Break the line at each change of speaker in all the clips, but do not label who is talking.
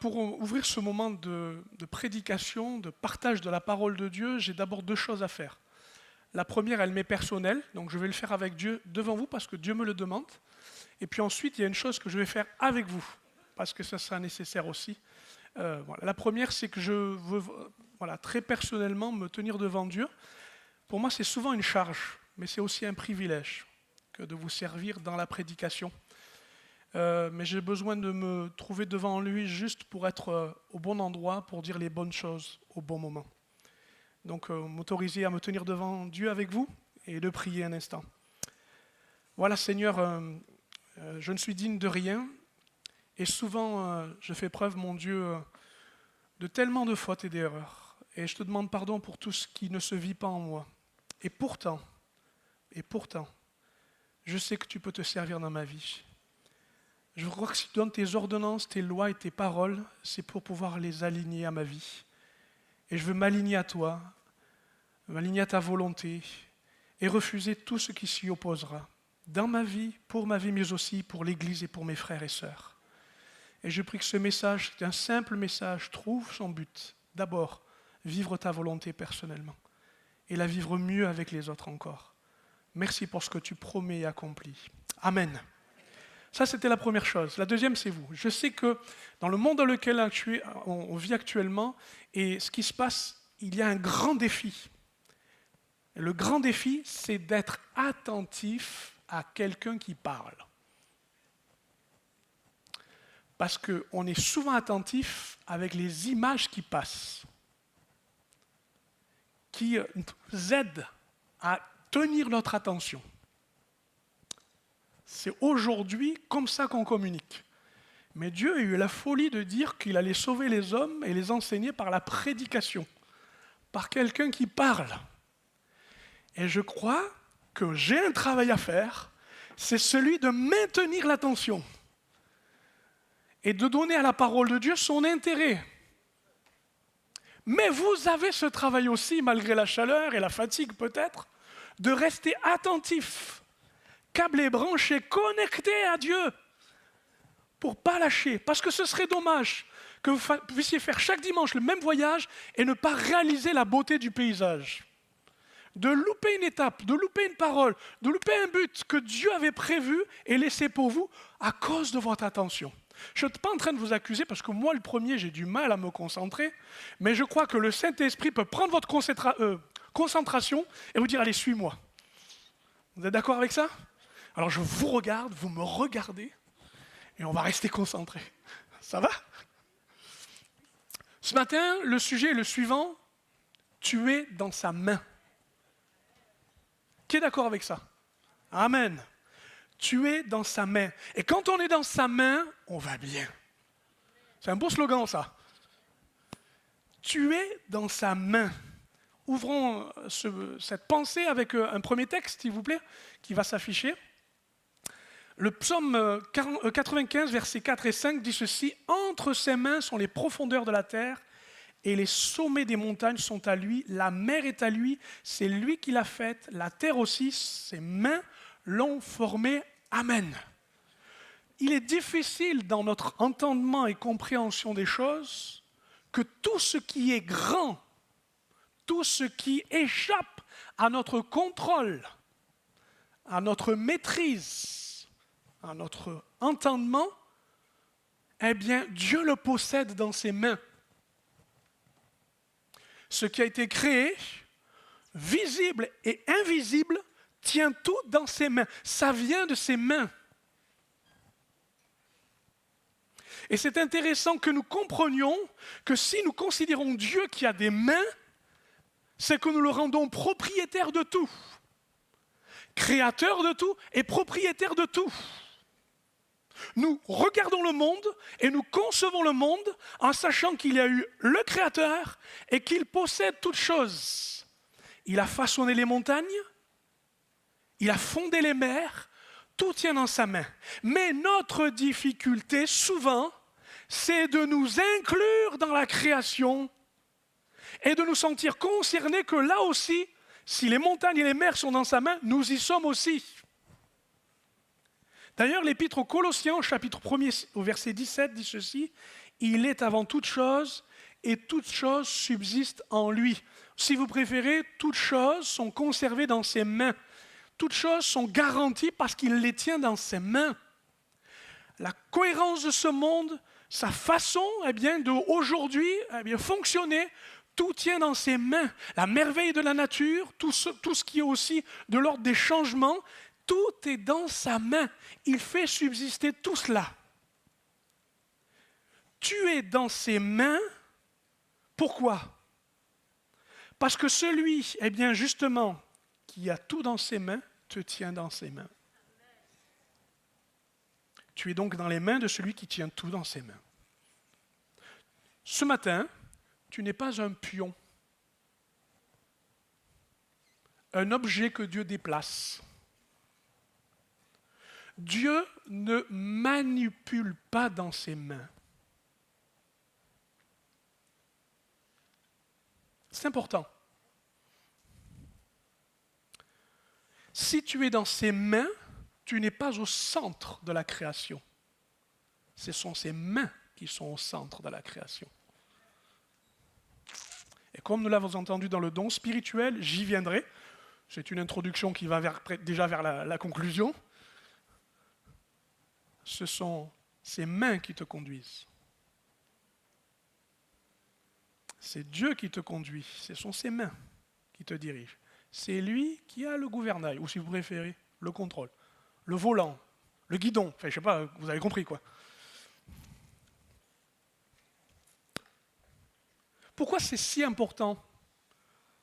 Pour ouvrir ce moment de prédication, de partage de la parole de Dieu, j'ai d'abord deux choses à faire. La première, elle m'est personnelle, donc je vais le faire avec Dieu devant vous parce que Dieu me le demande. Et puis ensuite, il y a une chose que je vais faire avec vous, parce que ça sera nécessaire aussi. Voilà. La première, c'est que je veux très personnellement me tenir devant Dieu. Pour moi, c'est souvent une charge, mais c'est aussi un privilège que de vous servir dans la prédication. Mais j'ai besoin de me trouver devant lui juste pour être au bon endroit, pour dire les bonnes choses au bon moment. Donc, m'autoriser à me tenir devant Dieu avec vous et de prier un instant. Voilà, Seigneur, je ne suis digne de rien et souvent je fais preuve, mon Dieu, de tellement de fautes et d'erreurs. Et je te demande pardon pour tout ce qui ne se vit pas en moi. Et pourtant, je sais que tu peux te servir dans ma vie. Je crois que si tu donnes tes ordonnances, tes lois et tes paroles, c'est pour pouvoir les aligner à ma vie. Et je veux m'aligner à toi, m'aligner à ta volonté et refuser tout ce qui s'y opposera. Dans ma vie, mais aussi pour l'Église et pour mes frères et sœurs. Et je prie que ce message, un simple message, trouve son but. D'abord, vivre ta volonté personnellement et la vivre mieux avec les autres encore. Merci pour ce que tu promets et accomplis. Amen. Ça, c'était la première chose. La deuxième, c'est vous. Je sais que dans le monde dans lequel on vit actuellement, et ce qui se passe, il y a un grand défi. Et le grand défi, c'est d'être attentif à quelqu'un qui parle. Parce qu'on est souvent attentif avec les images qui passent, qui nous aident à tenir notre attention. C'est aujourd'hui comme ça qu'on communique. Mais Dieu a eu la folie de dire qu'il allait sauver les hommes et les enseigner par la prédication, par quelqu'un qui parle. Et je crois que j'ai un travail à faire, c'est celui de maintenir l'attention et de donner à la parole de Dieu son intérêt. Mais vous avez ce travail aussi, malgré la chaleur et la fatigue peut-être, de rester attentif, câblé, branché, connecté à Dieu, pour ne pas lâcher. Parce que ce serait dommage que vous puissiez faire chaque dimanche le même voyage et ne pas réaliser la beauté du paysage. De louper une étape, de louper une parole, de louper un but que Dieu avait prévu et laissé pour vous à cause de votre attention. Je ne suis pas en train de vous accuser parce que moi, le premier, j'ai du mal à me concentrer, mais je crois que le Saint-Esprit peut prendre votre concentration et vous dire « Allez, suis-moi ». Vous êtes d'accord avec ça ? Alors je vous regarde, vous me regardez, et on va rester concentrés. Ça va ? Ce matin, le sujet est le suivant, tu es dans sa main. Qui est d'accord avec ça ? Amen. Tu es dans sa main. Et quand on est dans sa main, on va bien. C'est un beau slogan, ça. Tu es dans sa main. Ouvrons cette pensée avec un premier texte, s'il vous plaît, qui va s'afficher. Le psaume 95, versets 4 et 5 dit ceci, « Entre ses mains sont les profondeurs de la terre, et les sommets des montagnes sont à lui, la mer est à lui, c'est lui qui l'a faite, la terre aussi, ses mains l'ont formée. Amen. » Il est difficile dans notre entendement et compréhension des choses que tout ce qui est grand, tout ce qui échappe à notre contrôle, à notre maîtrise, à notre entendement, eh bien, Dieu le possède dans ses mains. Ce qui a été créé, visible et invisible, tient tout dans ses mains. Ça vient de ses mains. Et c'est intéressant que nous comprenions que si nous considérons Dieu qui a des mains, c'est que nous le rendons propriétaire de tout, créateur de tout et propriétaire de tout. Nous regardons le monde et nous concevons le monde en sachant qu'il y a eu le Créateur et qu'il possède toutes choses. Il a façonné les montagnes, il a fondé les mers, tout tient dans sa main. Mais notre difficulté, souvent, c'est de nous inclure dans la création et de nous sentir concernés que là aussi, si les montagnes et les mers sont dans sa main, nous y sommes aussi. D'ailleurs, l'épître aux Colossiens, chapitre 1er, au verset 17, dit ceci, Il est avant toute chose et toute chose subsiste en lui. Si vous préférez, toutes choses sont conservées dans ses mains. Toutes choses sont garanties parce qu'il les tient dans ses mains. La cohérence de ce monde, sa façon de aujourd'hui fonctionner, tout tient dans ses mains. La merveille de la nature, tout ce qui est aussi de l'ordre des changements, tout est dans sa main. Il fait subsister tout cela. Tu es dans ses mains. Pourquoi? Parce que celui, justement, qui a tout dans ses mains, te tient dans ses mains. Tu es donc dans les mains de celui qui tient tout dans ses mains. Ce matin, tu n'es pas un pion, un objet que Dieu déplace. Dieu ne manipule pas dans ses mains. C'est important. Si tu es dans ses mains, tu n'es pas au centre de la création. Ce sont ses mains qui sont au centre de la création. Et comme nous l'avons entendu dans le don spirituel, j'y viendrai. C'est une introduction qui va déjà vers la conclusion. Ce sont ses mains qui te conduisent. C'est Dieu qui te conduit, ce sont ses mains qui te dirigent. C'est lui qui a le gouvernail, ou si vous préférez, le contrôle, le volant, le guidon. Enfin, je sais pas, vous avez compris quoi. Pourquoi c'est si important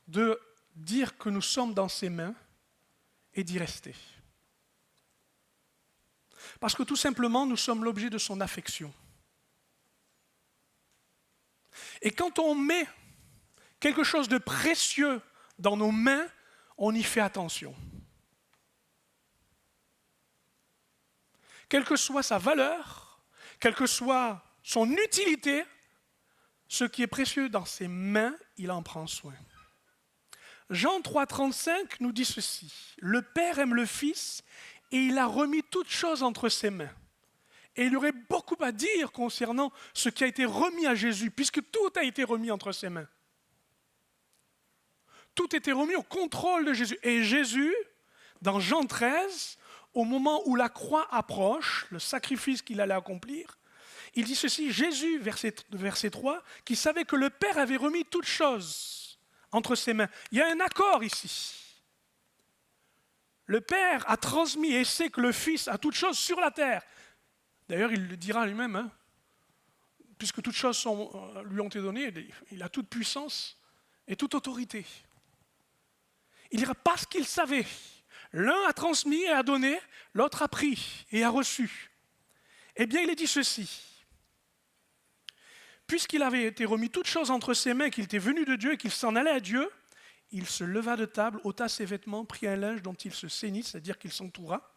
de dire que nous sommes dans ses mains et d'y rester? Parce que tout simplement, nous sommes l'objet de son affection. Et quand on met quelque chose de précieux dans nos mains, on y fait attention. Quelle que soit sa valeur, quelle que soit son utilité, ce qui est précieux dans ses mains, il en prend soin. Jean 3,35 nous dit ceci. Le Père aime le Fils et il a remis toutes choses entre ses mains. Et il y aurait beaucoup à dire concernant ce qui a été remis à Jésus, puisque tout a été remis entre ses mains. Tout était remis au contrôle de Jésus. Et Jésus, dans Jean 13, au moment où la croix approche, le sacrifice qu'il allait accomplir, il dit ceci, Jésus, verset 3, qui savait que le Père avait remis toutes choses entre ses mains. Il y a un accord ici. Le Père a transmis et sait que le Fils a toutes choses sur la terre. D'ailleurs, il le dira lui-même, puisque toutes choses lui ont été données, il a toute puissance et toute autorité. Il dira parce qu'il savait. L'un a transmis et a donné, l'autre a pris et a reçu. Eh bien, il est dit ceci. Puisqu'il avait été remis toutes choses entre ses mains, qu'il était venu de Dieu et qu'il s'en allait à Dieu, il se leva de table, ôta ses vêtements, prit un linge dont il se ceignit, c'est-à-dire qu'il s'entoura.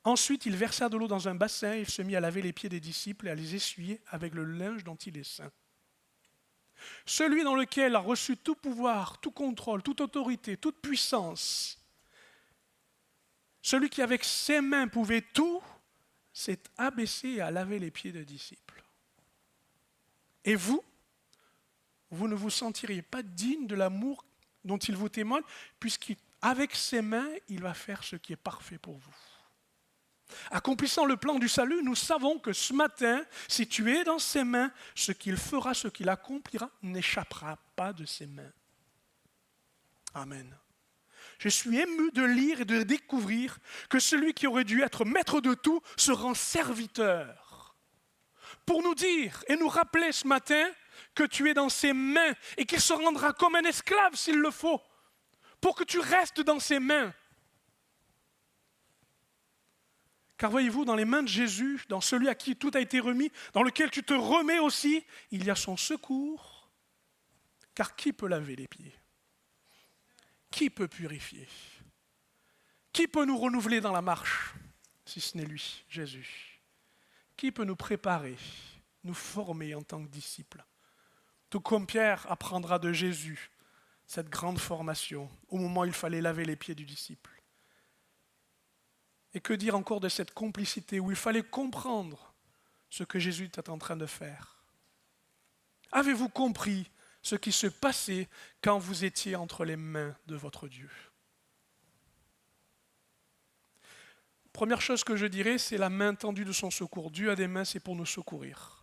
Ensuite, il versa de l'eau dans un bassin, il se mit à laver les pieds des disciples et à les essuyer avec le linge dont il est saint. Celui dans lequel a reçu tout pouvoir, tout contrôle, toute autorité, toute puissance, celui qui avec ses mains pouvait tout, s'est abaissé et a lavé les pieds des disciples. Et vous ne vous sentiriez pas digne de l'amour dont il vous témoigne, puisqu'avec ses mains, il va faire ce qui est parfait pour vous. Accomplissant le plan du salut, nous savons que ce matin, si tu es dans ses mains, ce qu'il fera, ce qu'il accomplira, n'échappera pas de ses mains. Amen. Je suis ému de lire et de découvrir que celui qui aurait dû être maître de tout se rend serviteur. Pour nous dire et nous rappeler ce matin que tu es dans ses mains et qu'il se rendra comme un esclave s'il le faut, pour que tu restes dans ses mains. Car voyez-vous, dans les mains de Jésus, dans celui à qui tout a été remis, dans lequel tu te remets aussi, il y a son secours. Car qui peut laver les pieds? Qui peut purifier? Qui peut nous renouveler dans la marche, si ce n'est lui, Jésus? Qui peut nous préparer, nous former en tant que disciples? Tout comme Pierre apprendra de Jésus cette grande formation, au moment où il fallait laver les pieds du disciple. Et que dire encore de cette complicité où il fallait comprendre ce que Jésus était en train de faire? Avez-vous compris ce qui se passait quand vous étiez entre les mains de votre Dieu? Première chose que je dirais, c'est la main tendue de son secours. Dieu a des mains, c'est pour nous secourir.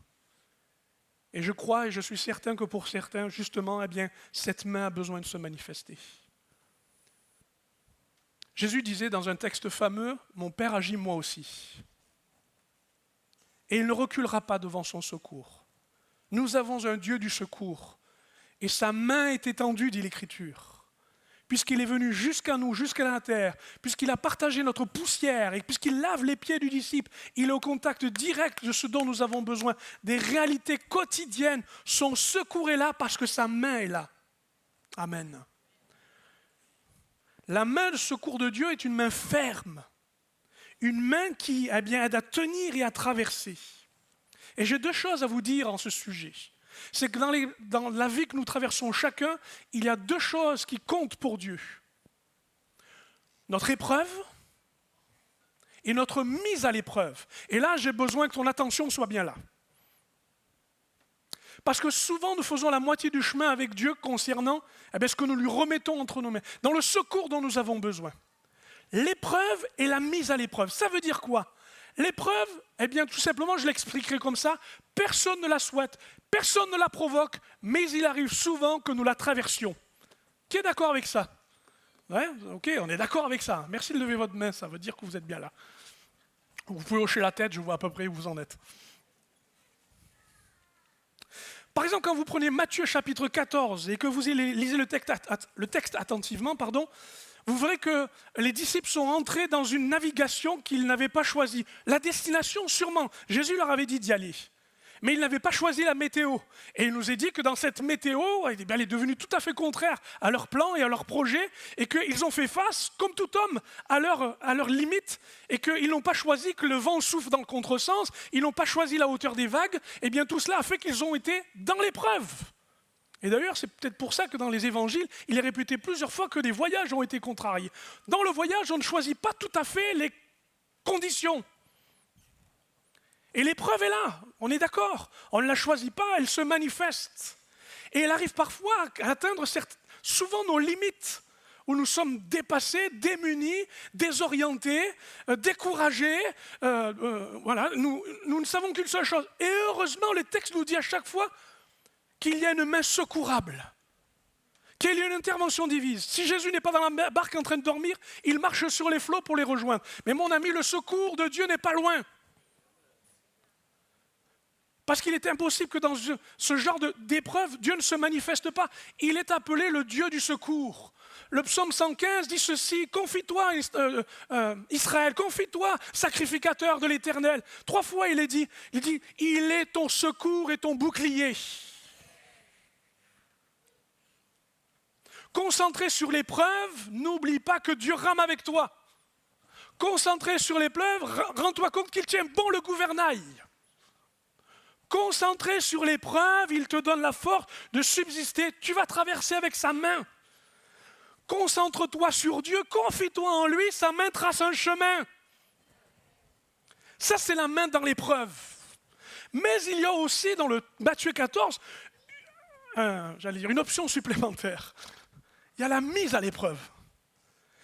Et je crois et je suis certain que pour certains, justement, eh bien, cette main a besoin de se manifester. Jésus disait dans un texte fameux, « Mon Père agit moi aussi. » Et il ne reculera pas devant son secours. Nous avons un Dieu du secours. Et sa main est étendue, dit l'Écriture. Puisqu'il est venu jusqu'à nous, jusqu'à la terre, puisqu'il a partagé notre poussière et puisqu'il lave les pieds du disciple, il est au contact direct de ce dont nous avons besoin. Des réalités quotidiennes, son secours est là parce que sa main est là. Amen. La main de secours de Dieu est une main ferme, une main qui aide à tenir et à traverser. Et j'ai deux choses à vous dire en ce sujet. C'est que dans la vie que nous traversons chacun, il y a deux choses qui comptent pour Dieu. Notre épreuve et notre mise à l'épreuve. Et là, j'ai besoin que ton attention soit bien là. Parce que souvent, nous faisons la moitié du chemin avec Dieu concernant ce que nous lui remettons entre nos mains, dans le secours dont nous avons besoin. L'épreuve et la mise à l'épreuve, ça veut dire quoi? L'épreuve, tout simplement, je l'expliquerai comme ça, personne ne la souhaite, personne ne la provoque, mais il arrive souvent que nous la traversions. Qui est d'accord avec ça? Ouais, ok, on est d'accord avec ça. Merci de lever votre main, ça veut dire que vous êtes bien là. Vous pouvez hocher la tête, je vois à peu près où vous en êtes. Par exemple, quand vous prenez Matthieu chapitre 14 et que vous lisez le texte attentivement, vous verrez que les disciples sont entrés dans une navigation qu'ils n'avaient pas choisie. La destination, sûrement, Jésus leur avait dit d'y aller. Mais ils n'avaient pas choisi la météo. Et il nous est dit que dans cette météo, elle est devenue tout à fait contraire à leur plan et à leur projet, et qu'ils ont fait face, comme tout homme, à leurs limites, et qu'ils n'ont pas choisi que le vent souffle dans le contresens, ils n'ont pas choisi la hauteur des vagues, et bien tout cela a fait qu'ils ont été dans l'épreuve. Et d'ailleurs, c'est peut-être pour ça que dans les évangiles, il est répété plusieurs fois que des voyages ont été contrariés. Dans le voyage, on ne choisit pas tout à fait les conditions. Et l'épreuve est là, on est d'accord. On ne la choisit pas, elle se manifeste. Et elle arrive parfois à atteindre souvent nos limites, où nous sommes dépassés, démunis, désorientés, découragés. Voilà, nous ne savons qu'une seule chose. Et heureusement, le texte nous dit à chaque fois qu'il y a une main secourable, qu'il y a une intervention divine. Si Jésus n'est pas dans la barque en train de dormir, il marche sur les flots pour les rejoindre. Mais mon ami, le secours de Dieu n'est pas loin. Parce qu'il est impossible que dans ce genre d'épreuve, Dieu ne se manifeste pas. Il est appelé le Dieu du secours. Le psaume 115 dit ceci, « Confie-toi, Israël, confie-toi, sacrificateur de l'Éternel. » 3 fois il dit, « Il est ton secours et ton bouclier. » Concentré sur l'épreuve, n'oublie pas que Dieu rame avec toi. Concentré sur l'épreuve, rends-toi compte qu'il tient bon le gouvernail. Concentré sur l'épreuve, il te donne la force de subsister. Tu vas traverser avec sa main. Concentre-toi sur Dieu, confie-toi en lui, sa main trace un chemin. Ça, c'est la main dans l'épreuve. Mais il y a aussi dans le Matthieu 14, une option supplémentaire. Il y a la mise à l'épreuve.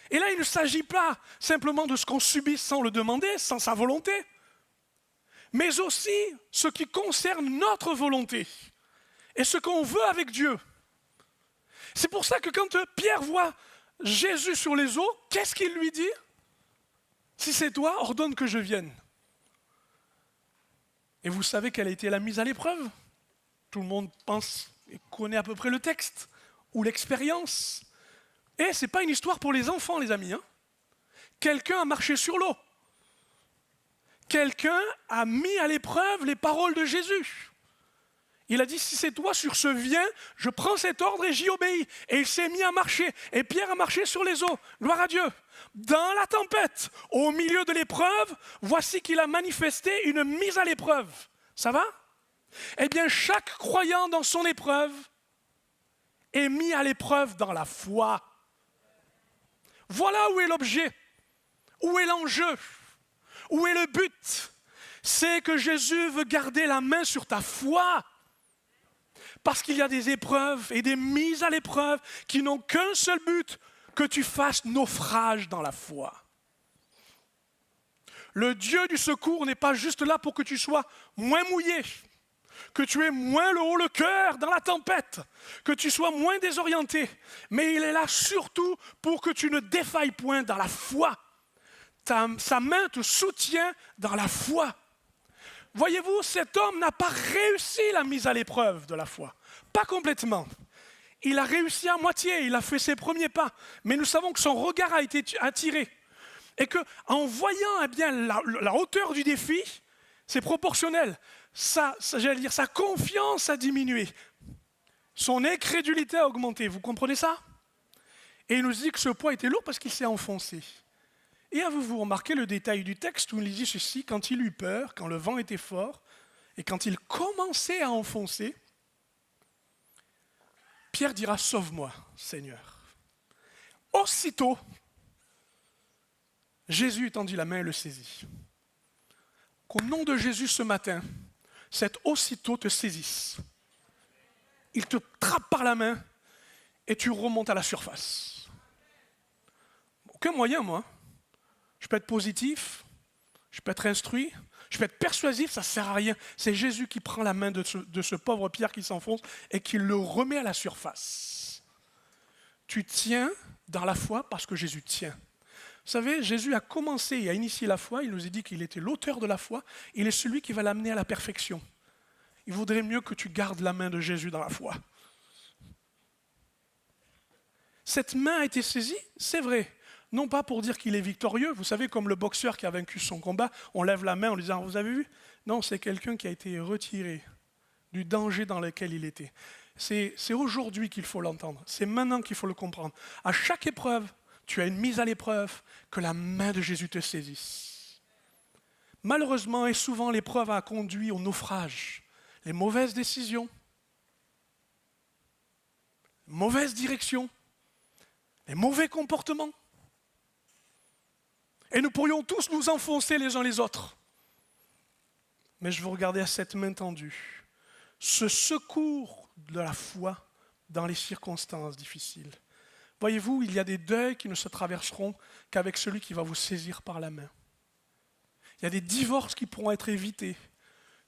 Et là, il ne s'agit pas simplement de ce qu'on subit sans le demander, sans sa volonté, mais aussi ce qui concerne notre volonté et ce qu'on veut avec Dieu. C'est pour ça que quand Pierre voit Jésus sur les eaux, qu'est-ce qu'il lui dit? Si c'est toi, ordonne que je vienne. Et vous savez quelle a été la mise à l'épreuve? Tout le monde pense et connaît à peu près le texte ou l'expérience. Et ce n'est pas une histoire pour les enfants, les amis. Quelqu'un a marché sur l'eau. Quelqu'un a mis à l'épreuve les paroles de Jésus. Il a dit, si c'est toi, sur ce viens, je prends cet ordre et j'y obéis. Et il s'est mis à marcher. Et Pierre a marché sur les eaux. Gloire à Dieu. Dans la tempête, au milieu de l'épreuve, voici qu'il a manifesté une mise à l'épreuve. Ça va? Eh bien, chaque croyant dans son épreuve est mis à l'épreuve dans la foi. Voilà où est l'objet, où est l'enjeu, où est le but. c'est que Jésus veut garder la main sur ta foi. Parce qu'il y a des épreuves et des mises à l'épreuve qui n'ont qu'un seul but, que tu fasses naufrage dans la foi. Le Dieu du secours n'est pas juste là pour que tu sois moins mouillé, que tu aies moins le haut le cœur dans la tempête, que tu sois moins désorienté, mais il est là surtout pour que tu ne défailles point dans la foi. Sa main te soutient dans la foi. Voyez-vous, cet homme n'a pas réussi la mise à l'épreuve de la foi. Pas complètement. Il a réussi à moitié, il a fait ses premiers pas. Mais nous savons que son regard a été attiré. Et qu'en voyant la hauteur du défi, c'est proportionnel. Sa confiance a diminué. Son incrédulité a augmenté. Vous comprenez ça? Et il nous dit que ce poids était lourd parce qu'il s'est enfoncé. Et avez-vous remarqué le détail du texte où il dit ceci, quand il eut peur, quand le vent était fort, et quand il commençait à enfoncer, Pierre dira « Sauve-moi, Seigneur ». Aussitôt, Jésus étendit la main et le saisit. Qu'au nom de Jésus ce matin, cet aussitôt te saisisse. Il te trappe par la main et tu remontes à la surface. Aucun moyen, moi. Je peux être positif, je peux être instruit, je peux être persuasif, ça ne sert à rien. C'est Jésus qui prend la main de ce pauvre Pierre qui s'enfonce et qui le remet à la surface. Tu tiens dans la foi parce que Jésus tient. Vous savez, Jésus a commencé et a initié la foi, il nous a dit qu'il était l'auteur de la foi, il est celui qui va l'amener à la perfection. Il vaudrait mieux que tu gardes la main de Jésus dans la foi. Cette main a été saisie, c'est vrai. Non pas pour dire qu'il est victorieux, vous savez, comme le boxeur qui a vaincu son combat, on lève la main en lui disant « Vous avez vu ?» Non, c'est quelqu'un qui a été retiré du danger dans lequel il était. C'est aujourd'hui qu'il faut l'entendre, c'est maintenant qu'il faut le comprendre. À chaque épreuve, tu as une mise à l'épreuve, que la main de Jésus te saisisse. Malheureusement, et souvent, l'épreuve a conduit au naufrage, les mauvaises décisions, mauvaise direction, les mauvais comportements. Et nous pourrions tous nous enfoncer les uns les autres. Mais je veux regarder à cette main tendue, ce secours de la foi dans les circonstances difficiles. Voyez-vous, il y a des deuils qui ne se traverseront qu'avec celui qui va vous saisir par la main. Il y a des divorces qui pourront être évités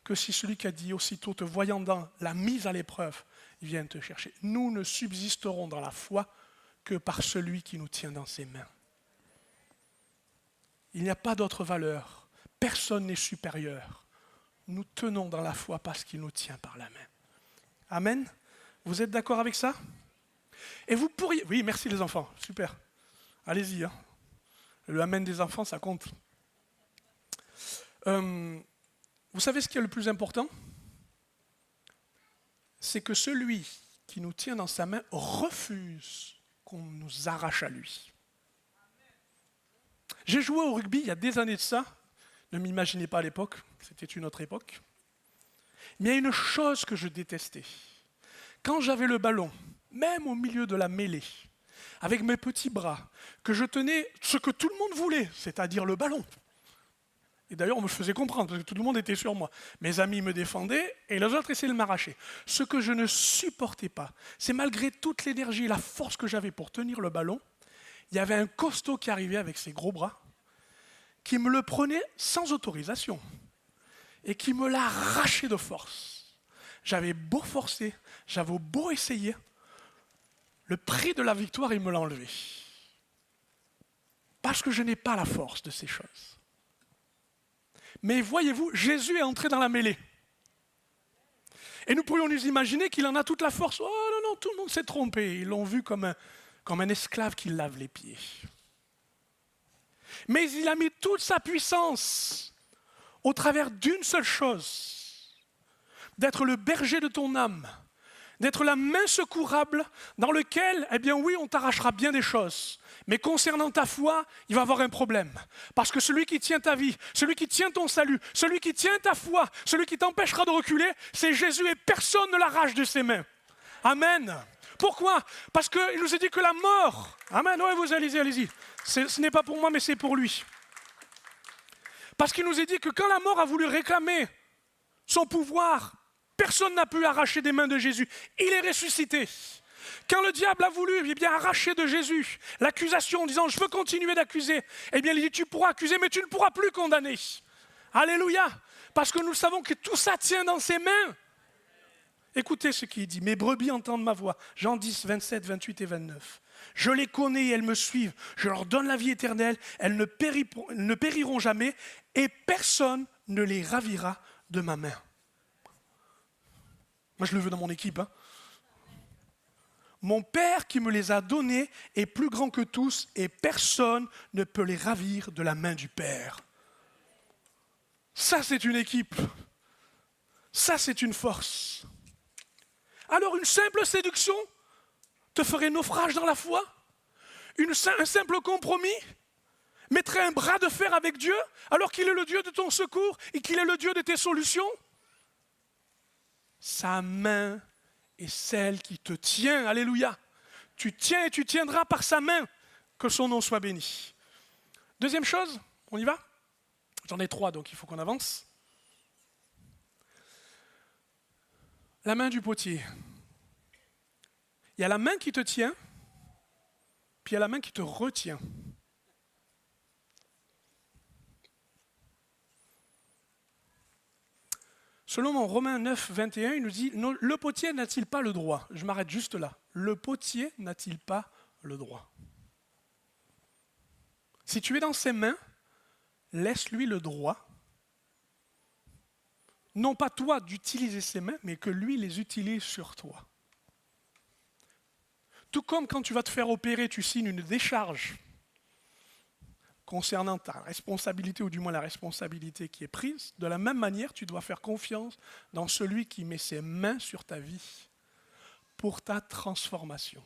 que si celui qui a dit aussitôt te voyant dans la mise à l'épreuve, il vient te chercher. Nous ne subsisterons dans la foi que par celui qui nous tient dans ses mains. Il n'y a pas d'autre valeur. Personne n'est supérieur. Nous tenons dans la foi parce qu'il nous tient par la main. Amen. Vous êtes d'accord avec ça? Et vous pourriez... Oui, merci les enfants. Super. Allez-y. Hein. Le amen des enfants, ça compte. Vous savez ce qui est le plus important? C'est que celui qui nous tient dans sa main refuse qu'on nous arrache à lui. J'ai joué au rugby il y a des années de ça. Ne m'imaginez pas à l'époque, c'était une autre époque. Mais il y a une chose que je détestais. Quand j'avais le ballon, même au milieu de la mêlée, avec mes petits bras, que je tenais ce que tout le monde voulait, c'est-à-dire le ballon. Et d'ailleurs, on me faisait comprendre, parce que tout le monde était sur moi. Mes amis me défendaient, et les autres essayaient de m'arracher. Ce que je ne supportais pas, c'est malgré toute l'énergie et la force que j'avais pour tenir le ballon, il y avait un costaud qui arrivait avec ses gros bras, qui me le prenait sans autorisation, et qui me l'arrachait de force. J'avais beau forcer, j'avais beau essayer, le prix de la victoire, il me l'a enlevé. Parce que je n'ai pas la force de ces choses. Mais voyez-vous, Jésus est entré dans la mêlée. Et nous pourrions nous imaginer qu'il en a toute la force. Oh non, non, tout le monde s'est trompé. Ils l'ont vu comme un esclave qui lave les pieds. Mais il a mis toute sa puissance au travers d'une seule chose, d'être le berger de ton âme, d'être la main secourable dans lequel, eh bien oui, on t'arrachera bien des choses. Mais concernant ta foi, il va y avoir un problème. Parce que celui qui tient ta vie, celui qui tient ton salut, celui qui tient ta foi, celui qui t'empêchera de reculer, c'est Jésus et personne ne l'arrache de ses mains. Amen. Pourquoi? Parce qu'il nous a dit que la mort, amen, ouais, vous allez-y, allez-y. Ce n'est pas pour moi, mais c'est pour lui. Parce qu'il nous est dit que quand la mort a voulu réclamer son pouvoir, personne n'a pu arracher des mains de Jésus. Il est ressuscité. Quand le diable a voulu arracher de Jésus l'accusation en disant « je veux continuer d'accuser », eh bien il dit « tu pourras accuser, mais tu ne pourras plus condamner ». Alléluia. Parce que nous savons que tout ça tient dans ses mains. Écoutez ce qu'il dit. « Mes brebis entendent ma voix ». Jean 10, 27, 28 et 29. « Je les connais et elles me suivent. Je leur donne la vie éternelle. Elles ne périront jamais et personne ne les ravira de ma main. » Moi, je le veux dans mon équipe. Mon Père qui me les a donnés est plus grand que tous et personne ne peut les ravir de la main du Père. Ça, c'est une équipe. Ça, c'est une force. Alors, une simple séduction te ferait naufrage dans la foi? Un simple compromis mettrait un bras de fer avec Dieu alors qu'il est le Dieu de ton secours et qu'il est le Dieu de tes solutions? Sa main est celle qui te tient. Alléluia. Tu tiens et tu tiendras par sa main. Que son nom soit béni. Deuxième chose, on y va? J'en ai 3, donc il faut qu'on avance. La main du potier. Il y a la main qui te tient, puis il y a la main qui te retient. Selon Romains 9, 21, il nous dit « Le potier n'a-t-il pas le droit ?» Je m'arrête juste là. Le potier n'a-t-il pas le droit? Si tu es dans ses mains, laisse-lui le droit, non pas toi d'utiliser ses mains, mais que lui les utilise sur toi. Tout comme quand tu vas te faire opérer, tu signes une décharge concernant ta responsabilité, ou du moins la responsabilité qui est prise, de la même manière, tu dois faire confiance dans celui qui met ses mains sur ta vie pour ta transformation.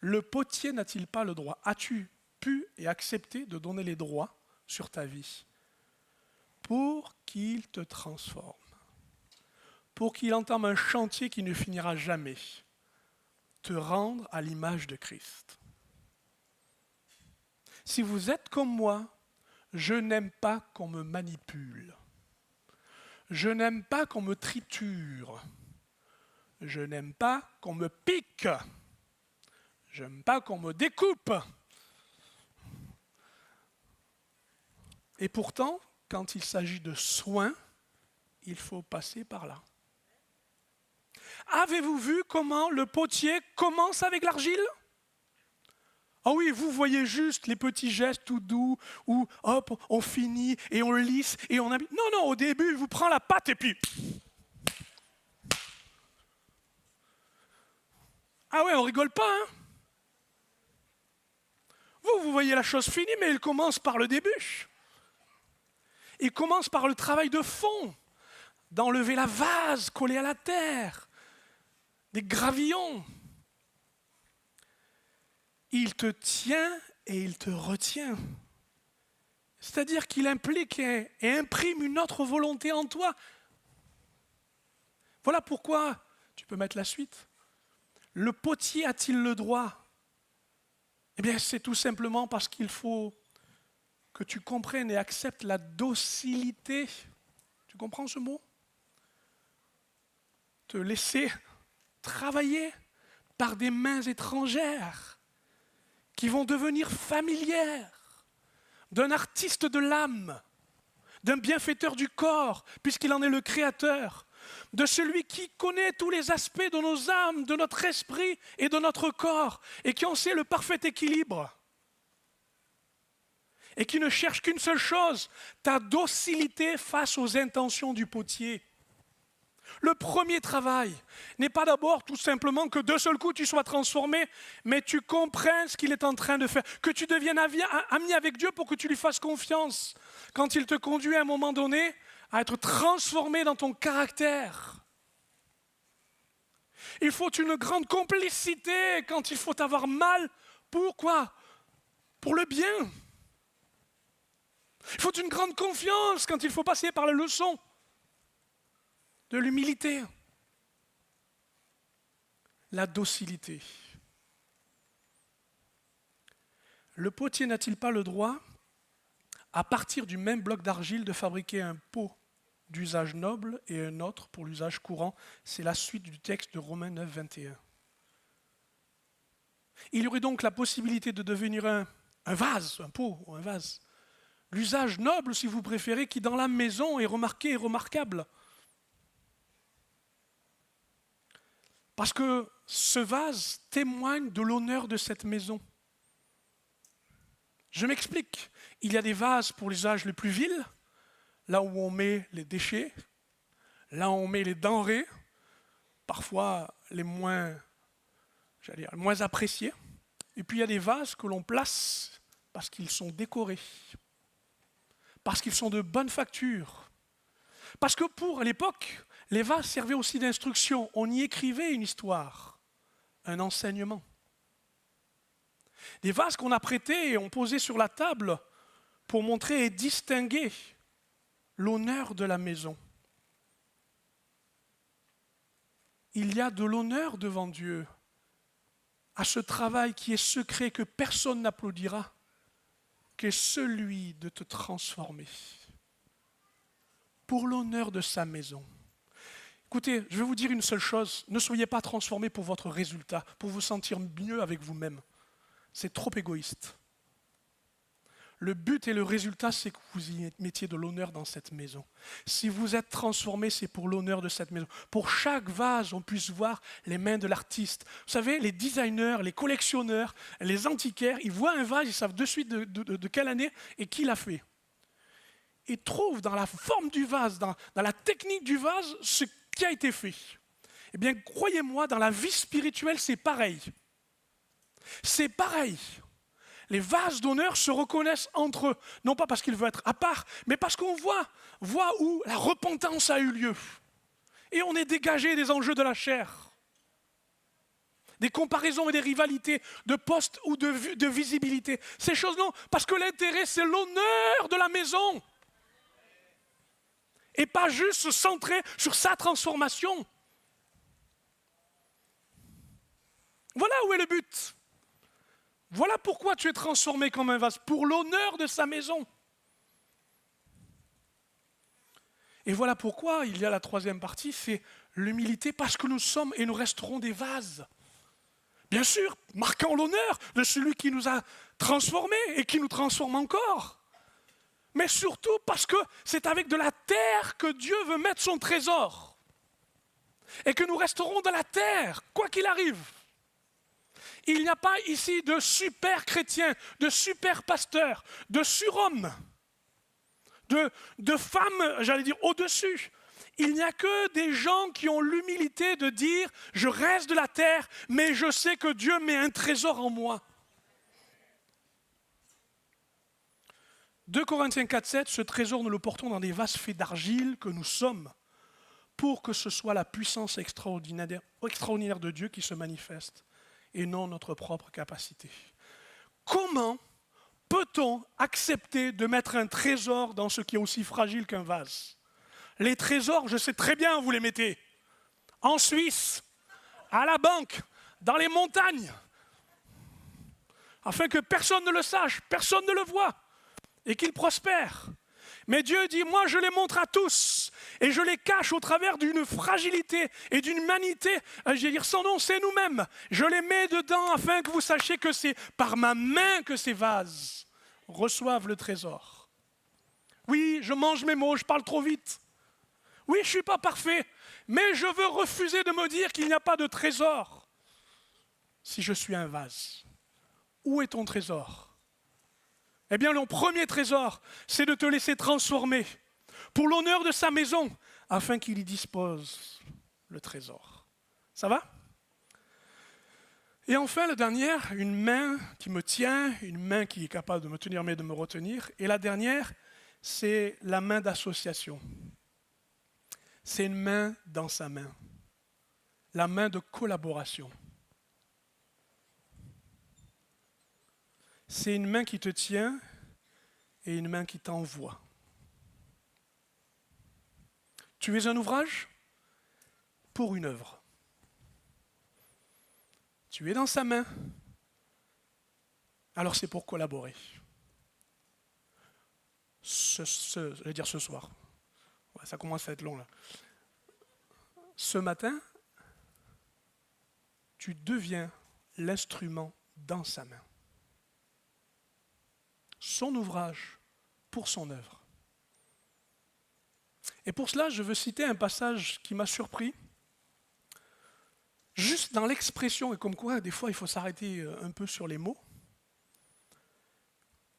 Le potier n'a-t-il pas le droit? As-tu pu et accepté de donner les droits sur ta vie pour qu'il te transforme, pour qu'il entame un chantier qui ne finira jamais, te rendre à l'image de Christ? Si vous êtes comme moi, je n'aime pas qu'on me manipule. Je n'aime pas qu'on me triture. Je n'aime pas qu'on me pique. Je n'aime pas qu'on me découpe. Et pourtant, quand il s'agit de soins, il faut passer par là. Avez-vous vu comment le potier commence avec l'argile? Ah oui, vous voyez juste les petits gestes tout doux où hop, on finit et on lisse et on habille. Non, non, au début, il vous prend la pâte et puis... Ah ouais, on rigole pas, hein? Vous voyez la chose finie, mais il commence par le début. Il commence par le travail de fond, d'enlever la vase collée à la terre, des gravillons. Il te tient et il te retient. C'est-à-dire qu'il implique et imprime une autre volonté en toi. Voilà pourquoi, tu peux mettre la suite, le potier a-t-il le droit? Eh bien, c'est tout simplement parce qu'il faut que tu comprennes et acceptes la docilité. Tu comprends ce mot? Te laisser travailler par des mains étrangères qui vont devenir familières d'un artiste de l'âme, d'un bienfaiteur du corps, puisqu'il en est le créateur, de celui qui connaît tous les aspects de nos âmes, de notre esprit et de notre corps, et qui en sait le parfait équilibre, et qui ne cherche qu'une seule chose, ta docilité face aux intentions du potier. Le premier travail n'est pas d'abord tout simplement que d'un seul coup tu sois transformé, mais tu comprennes ce qu'il est en train de faire, que tu deviennes ami avec Dieu pour que tu lui fasses confiance quand il te conduit à un moment donné à être transformé dans ton caractère. Il faut une grande complicité quand il faut avoir mal. Pourquoi? Pour le bien. Il faut une grande confiance quand il faut passer par la leçon de l'humilité, la docilité. Le potier n'a-t-il pas le droit à partir du même bloc d'argile, de fabriquer un pot d'usage noble et un autre pour l'usage courant. C'est la suite du texte de Romains 9, 21. Il y aurait donc la possibilité de devenir un vase, un pot ou un vase. L'usage noble, si vous préférez, qui dans la maison est remarqué et remarquable. Parce que ce vase témoigne de l'honneur de cette maison. Je m'explique. Il y a des vases pour l'usage le plus vil, là où on met les déchets, là où on met les denrées, parfois les moins appréciés. Et puis il y a des vases que l'on place parce qu'ils sont décorés, parce qu'ils sont de bonne facture. Parce que pour l'époque, les vases servaient aussi d'instruction. On y écrivait une histoire, un enseignement. Des vases qu'on apprêtait et on posait sur la table pour montrer et distinguer l'honneur de la maison. Il y a de l'honneur devant Dieu à ce travail qui est secret, que personne n'applaudira, qu'est celui de te transformer pour l'honneur de sa maison. Écoutez, je vais vous dire une seule chose, ne soyez pas transformés pour votre résultat, pour vous sentir mieux avec vous-même. C'est trop égoïste. Le but et le résultat, c'est que vous y mettiez de l'honneur dans cette maison. Si vous êtes transformés, c'est pour l'honneur de cette maison. Pour chaque vase, on puisse voir les mains de l'artiste. Vous savez, les designers, les collectionneurs, les antiquaires, ils voient un vase, ils savent de suite de quelle année et qui l'a fait. Ils trouvent dans la forme du vase, dans la technique du vase, ce qui a été fait. Eh bien, croyez-moi, dans la vie spirituelle, c'est pareil. C'est pareil. Les vases d'honneur se reconnaissent entre eux, non pas parce qu'ils veulent être à part, mais parce qu'on voit où la repentance a eu lieu. Et on est dégagé des enjeux de la chair, des comparaisons et des rivalités, de poste ou de visibilité. Ces choses, non, parce que l'intérêt, c'est l'honneur de la maison. Et pas juste se centrer sur sa transformation. Voilà où est le but. Voilà pourquoi tu es transformé comme un vase, pour l'honneur de sa maison. Et voilà pourquoi il y a la troisième partie, c'est l'humilité, parce que nous sommes et nous resterons des vases. Bien sûr, marquant l'honneur de celui qui nous a transformés et qui nous transforme encore. Mais surtout parce que c'est avec de la terre que Dieu veut mettre son trésor. Et que nous resterons dans la terre, quoi qu'il arrive. Il n'y a pas ici de super chrétiens, de super pasteurs, de surhommes, de femmes, j'allais dire, au-dessus. Il n'y a que des gens qui ont l'humilité de dire « je reste de la terre, mais je sais que Dieu met un trésor en moi ». 2 Corinthiens 4, 7, ce trésor nous le portons dans des vases faits d'argile que nous sommes, pour que ce soit la puissance extraordinaire de Dieu qui se manifeste, et non notre propre capacité. Comment peut-on accepter de mettre un trésor dans ce qui est aussi fragile qu'un vase? Les trésors, je sais très bien où vous les mettez. En Suisse, à la banque, dans les montagnes, afin que personne ne le sache, personne ne le voit, et qu'il prospère. Mais Dieu dit, moi je les montre à tous, et je les cache au travers d'une fragilité et d'une humanité, je vais dire sans nom, c'est nous-mêmes. Je les mets dedans afin que vous sachiez que c'est par ma main que ces vases reçoivent le trésor. Oui, je mange mes mots, je parle trop vite. Oui, je ne suis pas parfait, mais je veux refuser de me dire qu'il n'y a pas de trésor si je suis un vase. Où est ton trésor ? Eh bien, le premier trésor, c'est de te laisser transformer pour l'honneur de sa maison, afin qu'il y dispose le trésor. Ça va ? Et enfin, la dernière, une main qui me tient, une main qui est capable de me tenir mais de me retenir. Et la dernière, c'est la main d'association. C'est une main dans sa main, la main de collaboration. C'est une main qui te tient et une main qui t'envoie. Tu es un ouvrage pour une œuvre. Tu es dans sa main, alors c'est pour collaborer. je vais dire ce soir. Ouais, ça commence à être long là. Ce matin, tu deviens l'instrument dans sa main. Son ouvrage pour son œuvre. Et pour cela, je veux citer un passage qui m'a surpris. Juste dans l'expression, et comme quoi, des fois, il faut s'arrêter un peu sur les mots.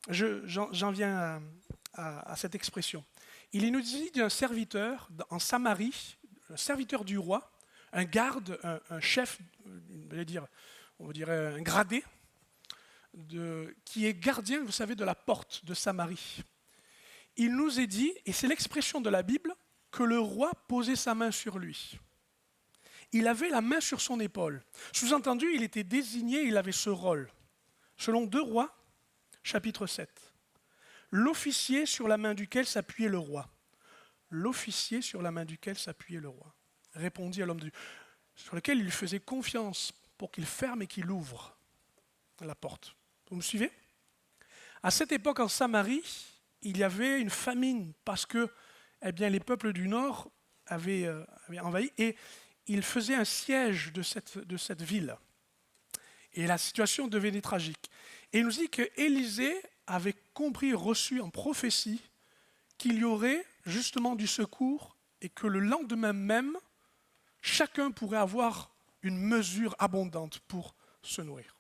J'en viens à cette expression. Il nous dit d'un serviteur en Samarie, un serviteur du roi, un garde, un chef, on dirait un gradé, qui est gardien, vous savez, de la porte de Samarie. Il nous est dit, et c'est l'expression de la Bible, que le roi posait sa main sur lui. Il avait la main sur son épaule. Sous-entendu, il était désigné, il avait ce rôle. Selon 2 Rois, chapitre 7. L'officier sur la main duquel s'appuyait le roi. L'officier sur la main duquel s'appuyait le roi. Répondit à l'homme de Dieu, sur lequel il lui faisait confiance pour qu'il ferme et qu'il ouvre la porte. Vous me suivez? À cette époque, en Samarie, il y avait une famine parce que les peuples du Nord avaient envahi et ils faisaient un siège de cette ville. Et la situation devenait tragique. Et il nous dit qu'Élisée avait compris, reçu en prophétie, qu'il y aurait justement du secours et que le lendemain même, chacun pourrait avoir une mesure abondante pour se nourrir.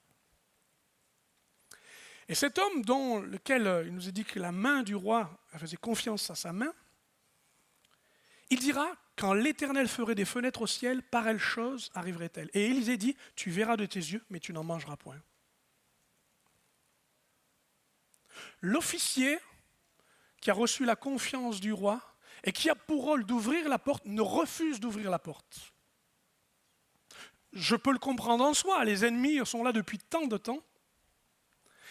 Et cet homme lequel il nous est dit que la main du roi faisait confiance à sa main, il dira, quand l'Éternel ferait des fenêtres au ciel, pareille chose arriverait-elle. Et Élisée dit, tu verras de tes yeux, mais tu n'en mangeras point. L'officier qui a reçu la confiance du roi et qui a pour rôle d'ouvrir la porte, ne refuse d'ouvrir la porte. Je peux le comprendre en soi, les ennemis sont là depuis tant de temps.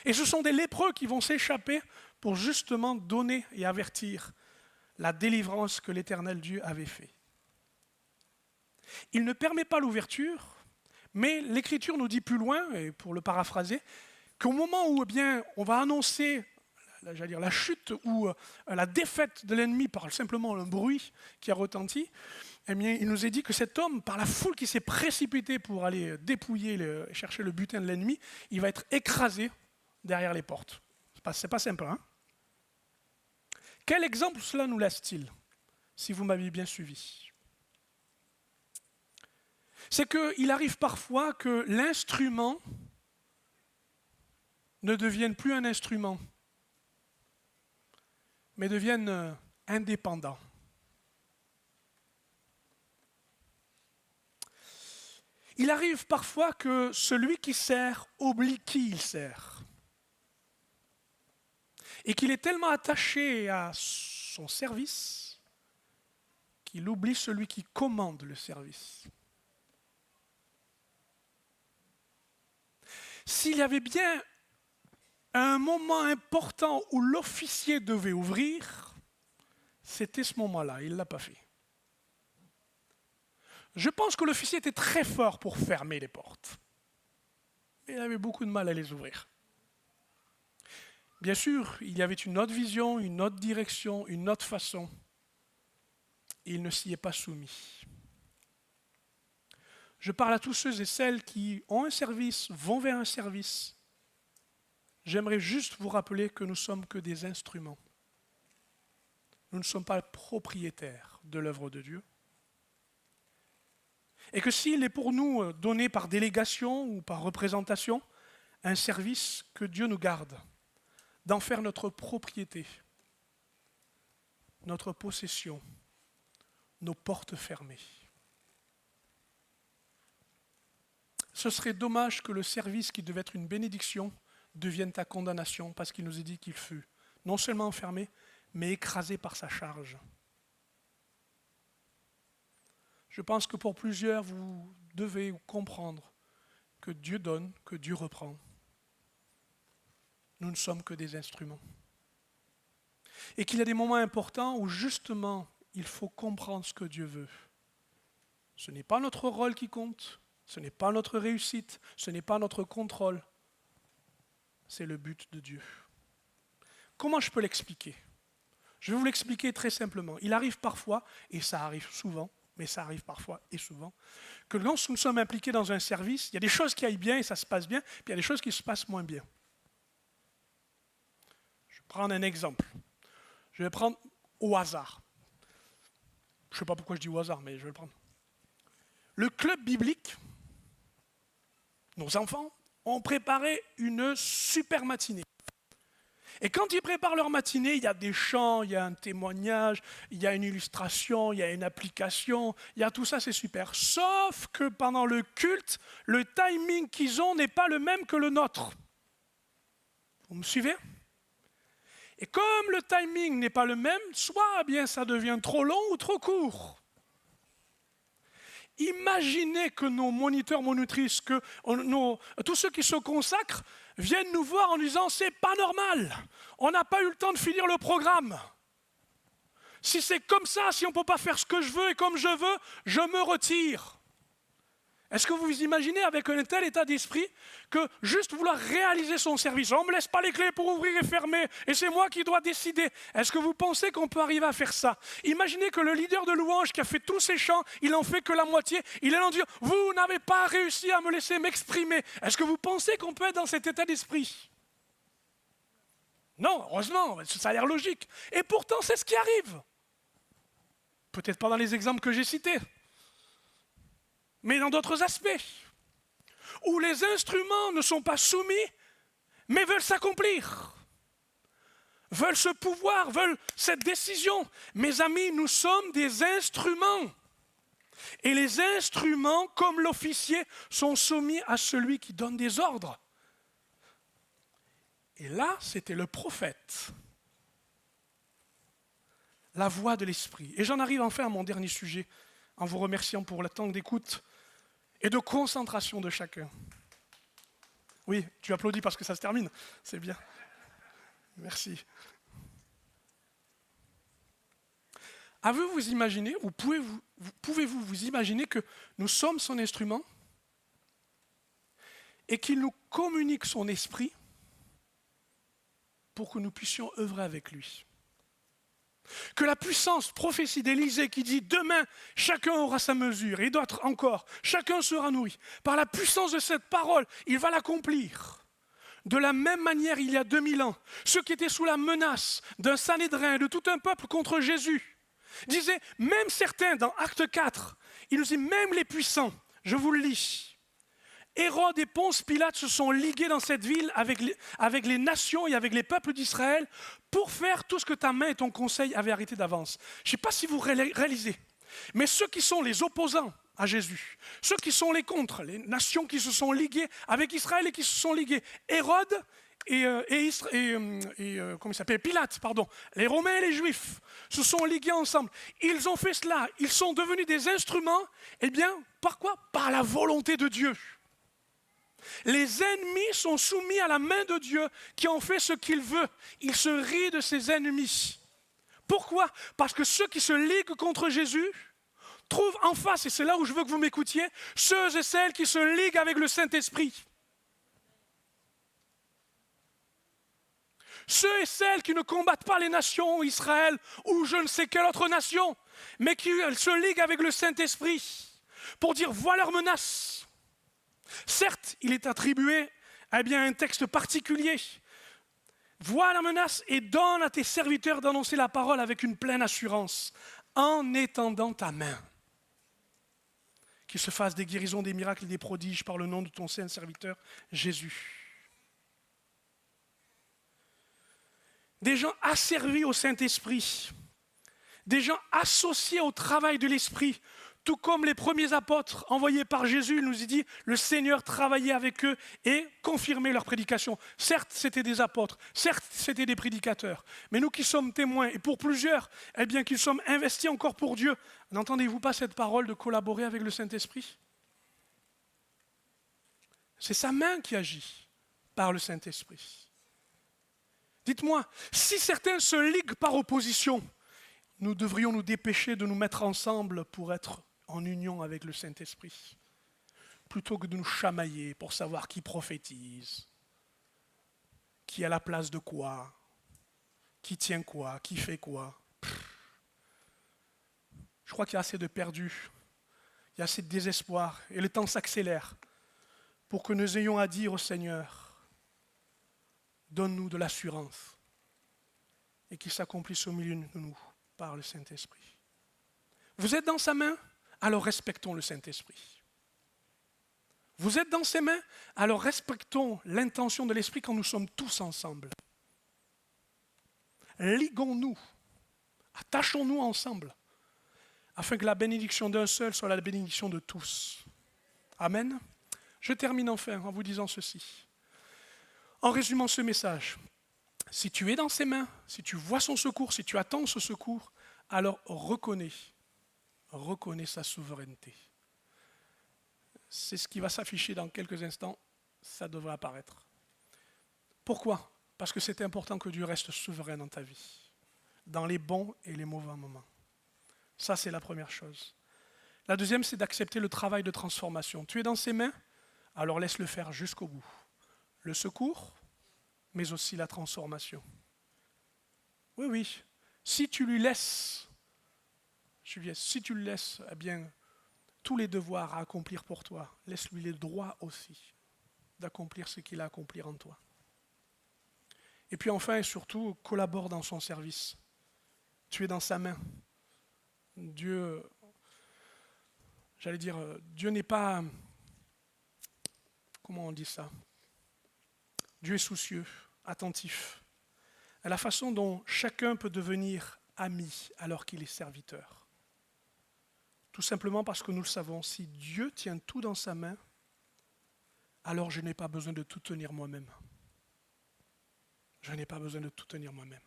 Et ce sont des lépreux qui vont s'échapper pour justement donner et avertir la délivrance que l'Éternel Dieu avait fait. Il ne permet pas l'ouverture, mais l'Écriture nous dit plus loin, et pour le paraphraser, qu'au moment où on va annoncer la chute ou la défaite de l'ennemi par simplement un bruit qui a retenti, il nous est dit que cet homme, par la foule qui s'est précipitée pour aller dépouiller, chercher le butin de l'ennemi, il va être écrasé derrière les portes. C'est pas simple, hein? Quel exemple cela nous laisse-t-il, si vous m'aviez bien suivi? C'est qu'il arrive parfois que l'instrument ne devienne plus un instrument, mais devienne indépendant. Il arrive parfois que celui qui sert oublie qui il sert. Et qu'il est tellement attaché à son service qu'il oublie celui qui commande le service. S'il y avait bien un moment important où l'officier devait ouvrir, c'était ce moment-là, il ne l'a pas fait. Je pense que l'officier était très fort pour fermer les portes. Mais il avait beaucoup de mal à les ouvrir. Bien sûr, il y avait une autre vision, une autre direction, une autre façon. Et il ne s'y est pas soumis. Je parle à tous ceux et celles qui ont un service, vont vers un service. J'aimerais juste vous rappeler que nous ne sommes que des instruments. Nous ne sommes pas propriétaires de l'œuvre de Dieu. Et que s'il est pour nous donné par délégation ou par représentation, un service, que Dieu nous garde d'en faire notre propriété, notre possession, nos portes fermées. Ce serait dommage que le service qui devait être une bénédiction devienne ta condamnation, parce qu'il nous est dit qu'il fut non seulement enfermé, mais écrasé par sa charge. Je pense que pour plusieurs, vous devez comprendre que Dieu donne, que Dieu reprend. Nous ne sommes que des instruments. Et qu'il y a des moments importants où justement, il faut comprendre ce que Dieu veut. Ce n'est pas notre rôle qui compte, ce n'est pas notre réussite, ce n'est pas notre contrôle. C'est le but de Dieu. Comment je peux l'expliquer? Je vais vous l'expliquer très simplement. Il arrive parfois, et ça arrive souvent, mais ça arrive parfois et souvent, que lorsque nous sommes impliqués dans un service, il y a des choses qui aillent bien et ça se passe bien, puis il y a des choses qui se passent moins bien. Je vais prendre un exemple. Je vais prendre au hasard. Je ne sais pas pourquoi je dis au hasard, mais je vais le prendre. Le club biblique, nos enfants, ont préparé une super matinée. Et quand ils préparent leur matinée, il y a des chants, il y a un témoignage, il y a une illustration, il y a une application, il y a tout ça, c'est super. Sauf que pendant le culte, le timing qu'ils ont n'est pas le même que le nôtre. Vous me suivez? Et comme le timing n'est pas le même, soit bien ça devient trop long ou trop court. Imaginez que nos moniteurs, monitrices, tous ceux qui se consacrent viennent nous voir en disant « c'est pas normal, on n'a pas eu le temps de finir le programme. Si c'est comme ça, si on ne peut pas faire ce que je veux et comme je veux, je me retire. » Est-ce que vous vous imaginez avec un tel état d'esprit que juste vouloir réaliser son service, on ne me laisse pas les clés pour ouvrir et fermer, et c'est moi qui dois décider. Est-ce que vous pensez qu'on peut arriver à faire ça? Imaginez que le leader de louange qui a fait tous ces chants, il n'en fait que la moitié, il est là en disant « vous n'avez pas réussi à me laisser m'exprimer ». Est-ce que vous pensez qu'on peut être dans cet état d'esprit? Non, heureusement, ça a l'air logique. Et pourtant, c'est ce qui arrive. Peut-être pas dans les exemples que j'ai cités, mais dans d'autres aspects, où les instruments ne sont pas soumis, mais veulent s'accomplir, veulent ce pouvoir, veulent cette décision. Mes amis, nous sommes des instruments. Et les instruments, comme l'officier, sont soumis à celui qui donne des ordres. Et là, c'était le prophète, la voix de l'esprit. Et j'en arrive enfin à mon dernier sujet, en vous remerciant pour le temps d'écoute et de concentration de chacun. Oui, tu applaudis parce que ça se termine, c'est bien. Merci. Avez-vous vous imaginer, ou pouvez-vous vous imaginer que nous sommes son instrument et qu'il nous communique son esprit pour que nous puissions œuvrer avec lui? Que la puissance, prophétie d'Élisée qui dit « Demain, chacun aura sa mesure » et d'autres encore, chacun sera nourri. Par la puissance de cette parole, il va l'accomplir. De la même manière, il y a 2000 ans, ceux qui étaient sous la menace d'un Sanhédrin, de tout un peuple contre Jésus, disaient, même certains dans Acte 4, il nous dit « Même les puissants », je vous le lis, Hérode et Ponce Pilate se sont ligués dans cette ville avec les nations et avec les peuples d'Israël pour faire tout ce que ta main et ton conseil avaient arrêté d'avance. Je ne sais pas si vous réalisez, mais ceux qui sont les opposants à Jésus, ceux qui sont les contre, les nations qui se sont liguées avec Israël et qui se sont liguées, Hérode comment il s'appelle, Pilate, pardon, les Romains et les Juifs se sont ligués ensemble. Ils ont fait cela, ils sont devenus des instruments, eh bien, par quoi? Par la volonté de Dieu. Les ennemis sont soumis à la main de Dieu qui en fait ce qu'il veut. Il se rit de ses ennemis. Pourquoi? Parce que ceux qui se liguent contre Jésus trouvent en face, et c'est là où je veux que vous m'écoutiez, ceux et celles qui se liguent avec le Saint-Esprit. Ceux et celles qui ne combattent pas les nations, Israël ou je ne sais quelle autre nation, mais qui se liguent avec le Saint-Esprit pour dire voilà leurs menaces. Certes, il est attribué un texte particulier. Vois la menace et donne à tes serviteurs d'annoncer la parole avec une pleine assurance, en étendant ta main. Qu'il se fasse des guérisons, des miracles et des prodiges par le nom de ton saint serviteur Jésus. Des gens asservis au Saint-Esprit, des gens associés au travail de l'Esprit, tout comme les premiers apôtres envoyés par Jésus, il nous dit, le Seigneur travaillait avec eux et confirmait leur prédication. Certes, c'était des apôtres, certes, c'était des prédicateurs, mais nous qui sommes témoins, et pour plusieurs, eh bien, qui sommes investis encore pour Dieu, n'entendez-vous pas cette parole de collaborer avec le Saint-Esprit? C'est sa main qui agit par le Saint-Esprit. Dites-moi, si certains se liguent par opposition, nous devrions nous dépêcher de nous mettre ensemble pour être en union avec le Saint-Esprit, plutôt que de nous chamailler pour savoir qui prophétise, qui a la place de quoi, Qui tient quoi? Qui fait quoi? Je crois qu'il y a assez de perdus, il y a assez de désespoir, et le temps s'accélère pour que nous ayons à dire au Seigneur, donne-nous de l'assurance, et qu'il s'accomplisse au milieu de nous par le Saint-Esprit. Vous êtes dans sa main? Alors respectons le Saint-Esprit. Vous êtes dans ses mains? Alors respectons l'intention de l'Esprit quand nous sommes tous ensemble. Liguons-nous, attachons-nous ensemble, afin que la bénédiction d'un seul soit la bénédiction de tous. Amen. Je termine enfin en vous disant ceci. En résumant ce message, si tu es dans ses mains, si tu vois son secours, si tu attends ce secours, alors reconnais sa souveraineté. C'est ce qui va s'afficher dans quelques instants, ça devrait apparaître. Pourquoi? Parce que c'est important que Dieu reste souverain dans ta vie, dans les bons et les mauvais moments. Ça, c'est la première chose. La deuxième, c'est d'accepter le travail de transformation. Tu es dans ses mains, alors laisse-le faire jusqu'au bout. Le secours, mais aussi la transformation. Oui, oui. Si tu lui laisses, eh bien, tous les devoirs à accomplir pour toi, laisse-lui les droits aussi d'accomplir ce qu'il a à accomplir en toi. Et puis enfin et surtout, collabore dans son service. Tu es dans sa main. Dieu n'est pas... Comment on dit ça? Dieu est soucieux, attentif à la façon dont chacun peut devenir ami alors qu'il est serviteur. Tout simplement parce que nous le savons, si Dieu tient tout dans sa main, alors je n'ai pas besoin de tout tenir moi-même. Je n'ai pas besoin de tout tenir moi-même.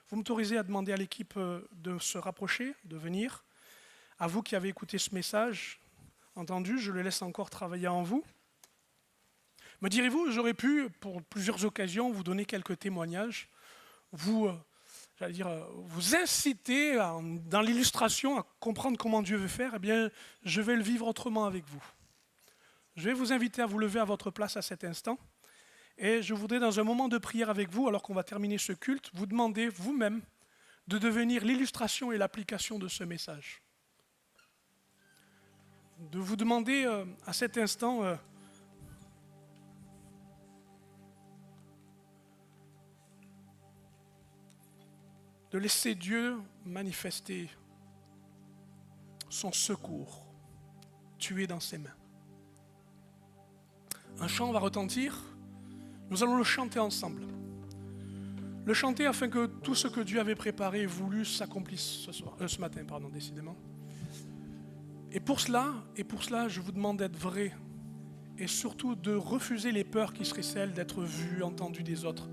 Vous m'autorisez à demander à l'équipe de se rapprocher, de venir. À vous qui avez écouté ce message, entendu, je le laisse encore travailler en vous. Me direz-vous, j'aurais pu, pour plusieurs occasions, vous donner quelques témoignages, vous inciter dans l'illustration à comprendre comment Dieu veut faire. Eh bien, je vais le vivre autrement avec vous. Je vais vous inviter à vous lever à votre place à cet instant. Et je voudrais, dans un moment de prière avec vous, alors qu'on va terminer ce culte, vous demander vous-même de devenir l'illustration et l'application de ce message. De vous demander à cet instant de laisser Dieu manifester son secours. Tu es dans ses mains. Un chant va retentir. Nous allons le chanter ensemble. Le chanter afin que tout ce que Dieu avait préparé et voulu s'accomplisse ce matin, décidément. Et pour cela, je vous demande d'être vrai et surtout de refuser les peurs qui seraient celles d'être vues, entendues des autres.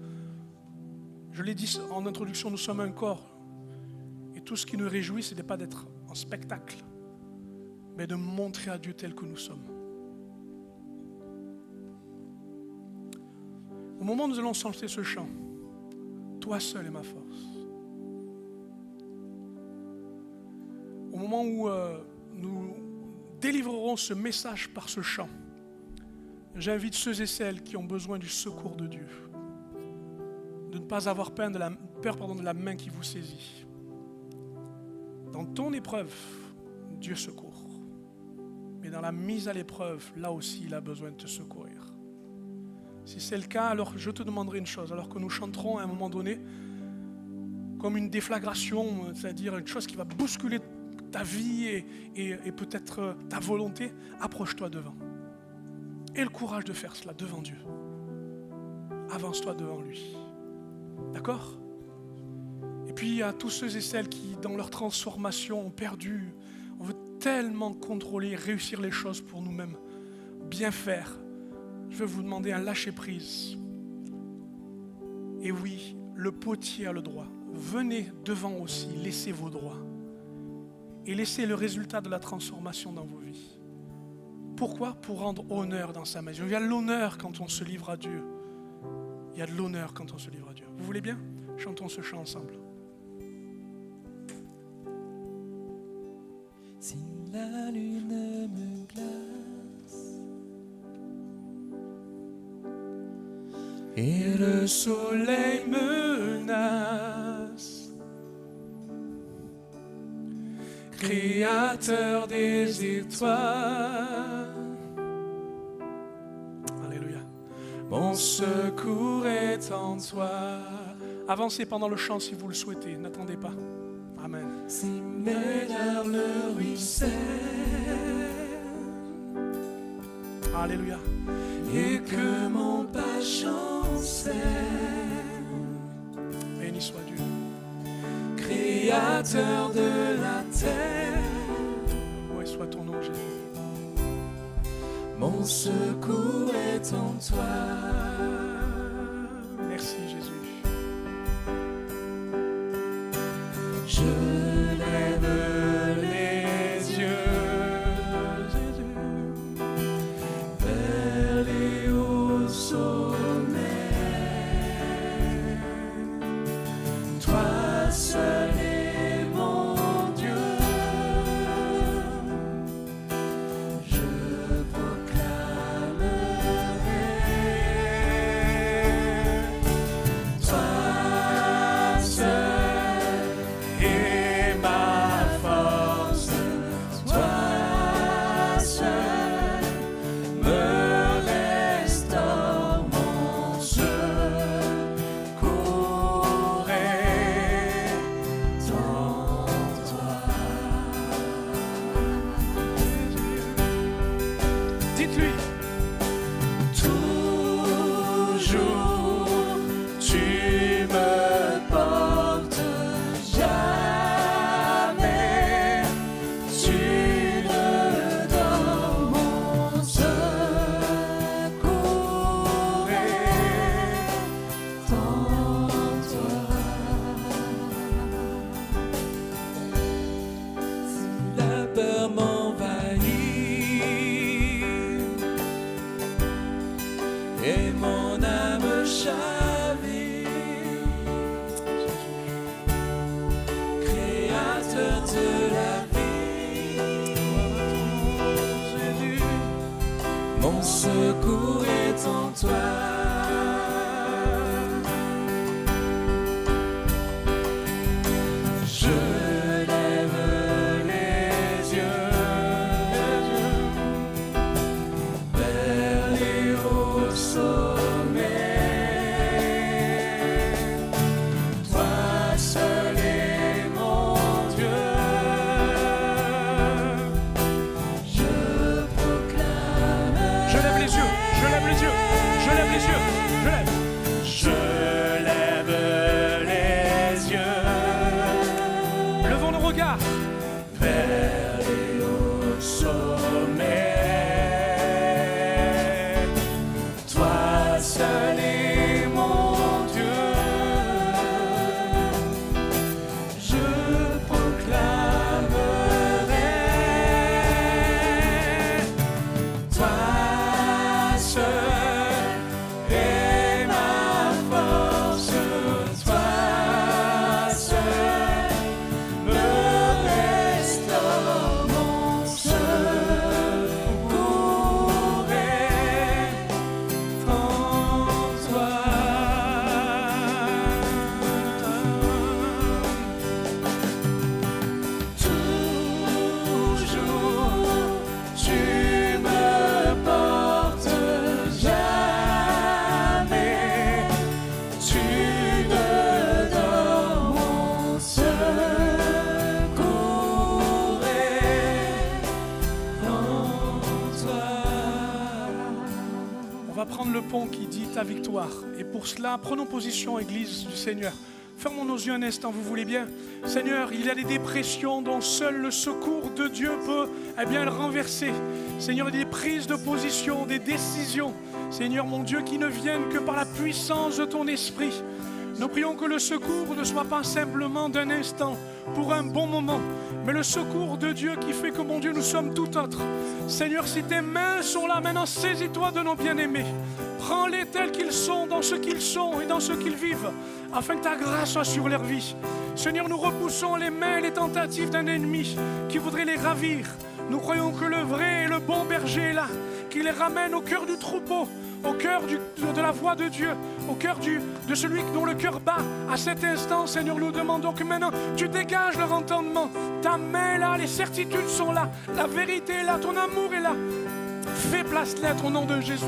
Je l'ai dit en introduction, nous sommes un corps. Et tout ce qui nous réjouit, ce n'est pas d'être en spectacle, mais de montrer à Dieu tel que nous sommes. Au moment où nous allons chanter ce chant, toi seul est ma force. Au moment où nous délivrerons ce message par ce chant, j'invite ceux et celles qui ont besoin du secours de Dieu, de ne pas avoir peur de la main qui vous saisit. Dans ton épreuve, Dieu secourt. Mais dans la mise à l'épreuve, là aussi, il a besoin de te secourir. Si c'est le cas, alors je te demanderai une chose. Alors que nous chanterons à un moment donné, comme une déflagration, c'est-à-dire une chose qui va bousculer ta vie et peut-être ta volonté, approche-toi devant. Aie le courage de faire cela devant Dieu. Avance-toi devant lui. D'accord ? Et puis à tous ceux et celles qui, dans leur transformation, ont perdu, on veut tellement contrôler, réussir les choses pour nous-mêmes, bien faire. Je vais vous demander un lâcher-prise. Et oui, le potier a le droit. Venez devant aussi, laissez vos droits. Et laissez le résultat de la transformation dans vos vies. Pourquoi ? Pour rendre honneur dans sa maison. Il y a de l'honneur quand on se livre à Dieu. Il y a de l'honneur quand on se livre à Dieu. Vous voulez bien ? Chantons ce chant ensemble.
Si la lune me glace, et le soleil menace. Créateur des étoiles,
Alléluia.
mon secours est en toi.
Avancez pendant le chant si vous le souhaitez, n'attendez pas. Amen.
Si mes larmes ruissellent
Alléluia.
et que mon pas chancelle,
Béni soit Dieu.
Créateur de la terre,
Loué soit ton nom, Jésus.
mon secours est en toi.
Merci, Jésus.
Je lève les yeux vers les hauts sommets. Toi seul est mon Dieu. Je proclamerai. Toi seul est ma force. Toi seul me restaure mon secours est en toi.
Dites-lui.
Toujours tu me portes, jamais tu ne donnes mon secours est en toi. Si la peur m'envahit et mon âme chavire, Créateur de la vie, Jésus, mon secours est en toi. Je lève les yeux vers les hauts sommets. Toi seul est mon Dieu. Je proclame.
Je lève les yeux. Je lève les yeux. Je lève les yeux. Je lève.
Je lève les yeux
Levons nos regards.
vers les hauts sommets. Toi seul est mon Dieu. Je proclamerai. Toi seul est ma force. Toi seul me restaure mon secours est en toi. Toujours tu me portes, jamais tu ne donnes mon secours est en toi.
On va prendre le pont qui dit ta victoire. Et pour cela, prenons position, Église du Seigneur. Fermons nos yeux un instant, vous voulez bien. Seigneur, il y a des dépressions dont seul le secours de Dieu peut le renverser. Seigneur, il y a des prises de position, des décisions. Seigneur, mon Dieu, qui ne viennent que par la puissance de ton esprit. Nous prions que le secours ne soit pas simplement d'un instant, pour un bon moment, mais le secours de Dieu qui fait que, mon Dieu, nous sommes tout autre. Seigneur, si tes mains sont là, maintenant saisis-toi de nos bien-aimés. Prends-les tels qu'ils sont, dans ce qu'ils sont et dans ce qu'ils vivent, afin que ta grâce soit sur leur vie. Seigneur, nous repoussons les mains et les tentatives d'un ennemi qui voudrait les ravir. Nous croyons que le vrai et le bon berger est là, qui les ramène au cœur du troupeau, au cœur de la voix de Dieu, au cœur de celui dont le cœur bat. À cet instant, Seigneur, nous demandons que maintenant, tu dégages leur entendement. Ta main est là, les certitudes sont là, la vérité est là, ton amour est là. Fais place nette au nom de Jésus.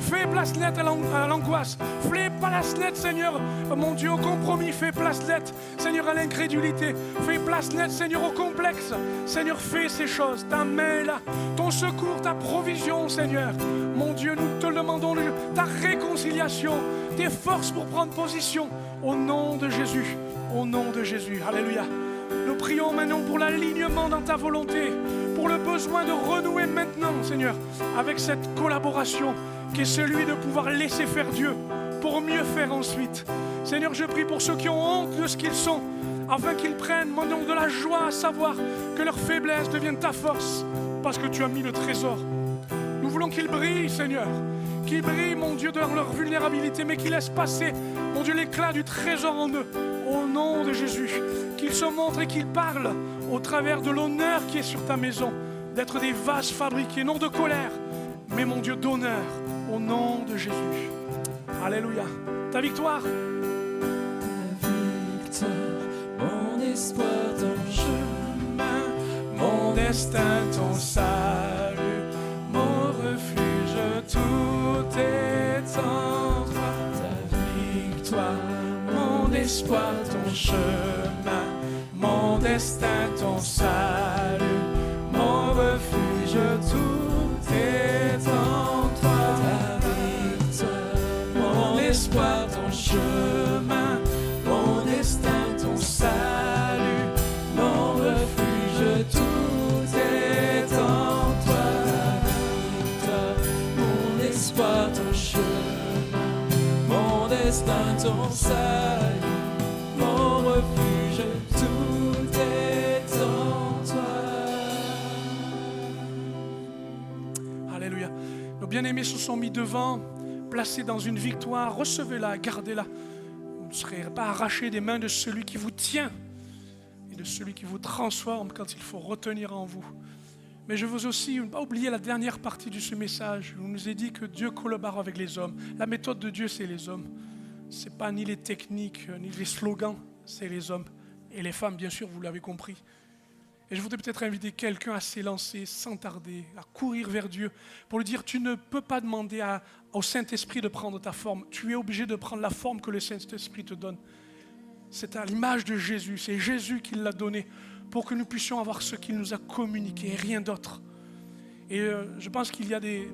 Fais place nette à l'angoisse. Fais place nette, Seigneur, mon Dieu, au compromis. Fais place nette, Seigneur, à l'incrédulité. Fais place nette, Seigneur, au complexe. Seigneur, fais ces choses. Ta main est là. Ton secours, ta provision, Seigneur. Mon Dieu, nous te demandons ta réconciliation, tes forces pour prendre position. Au nom de Jésus. Au nom de Jésus. Alléluia. Nous prions maintenant pour l'alignement dans ta volonté, pour le besoin de renouer maintenant, Seigneur, avec cette collaboration qui est celui de pouvoir laisser faire Dieu pour mieux faire ensuite. Seigneur, je prie pour ceux qui ont honte de ce qu'ils sont, afin qu'ils prennent, mon nom, de la joie à savoir que leur faiblesse devienne ta force, parce que tu as mis le trésor. Nous voulons qu'ils brillent, Seigneur, qu'ils brillent, mon Dieu, dans leur vulnérabilité, mais qu'ils laissent passer, mon Dieu, l'éclat du trésor en eux, au nom de Jésus. Qu'ils se montrent et qu'ils parlent au travers de l'honneur qui est sur ta maison, d'être des vases fabriqués, non de colère, mais, mon Dieu, d'honneur, au nom de Jésus. Alléluia. Ta victoire.
Ta victoire, mon espoir, ton chemin, mon destin, ton salut, mon refuge, tout est en toi. Ta victoire, mon espoir, ton chemin, mon destin, ton salut, mon refuge, tout est en toi. Ta victoire, mon espoir, ton chemin, mon destin, ton salut, mon refuge, tout est en toi. Ta victoire, mon espoir, ton chemin, mon destin, ton salut, mon refuge, tout est en toi.
Alléluia. Nos bien-aimés se sont mis devant, placés dans une victoire. Recevez-la, gardez-la. Vous ne serez pas arrachés des mains de celui qui vous tient et de celui qui vous transforme quand il faut retenir en vous. Mais je veux aussi ne pas oublier la dernière partie de ce message. On nous a dit que Dieu collabore avec les hommes. La méthode de Dieu, c'est les hommes. Ce n'est pas ni les techniques, ni les slogans, c'est les hommes. Et les femmes, bien sûr, vous l'avez compris. Et je voudrais peut-être inviter quelqu'un à s'élancer sans tarder, à courir vers Dieu, pour lui dire, tu ne peux pas demander au Saint-Esprit de prendre ta forme. Tu es obligé de prendre la forme que le Saint-Esprit te donne. C'est à l'image de Jésus, c'est Jésus qui l'a donné pour que nous puissions avoir ce qu'il nous a communiqué et rien d'autre. Et je pense qu'il y a des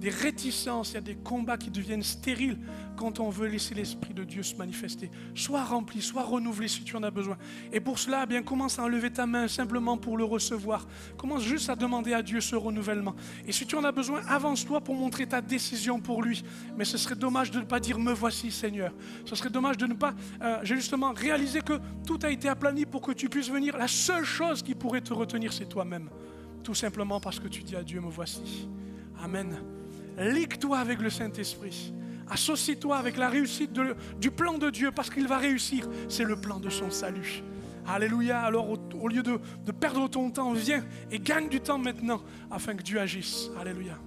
réticences, il y a des combats qui deviennent stériles quand on veut laisser l'Esprit de Dieu se manifester. Sois rempli, sois renouvelé si tu en as besoin. Et pour cela, bien, commence à enlever ta main simplement pour le recevoir. Commence juste à demander à Dieu ce renouvellement. Et si tu en as besoin, avance-toi pour montrer ta décision pour lui. Mais ce serait dommage de ne pas dire « Me voici, Seigneur ». Ce serait dommage de ne pas justement réaliser que tout a été aplani pour que tu puisses venir. La seule chose qui pourrait te retenir, c'est toi-même. Tout simplement parce que tu dis à Dieu, me voici. Amen. Ligue-toi avec le Saint-Esprit. Associe-toi avec la réussite du plan de Dieu parce qu'il va réussir. C'est le plan de son salut. Alléluia. Alors au lieu de perdre ton temps, viens et gagne du temps maintenant afin que Dieu agisse. Alléluia.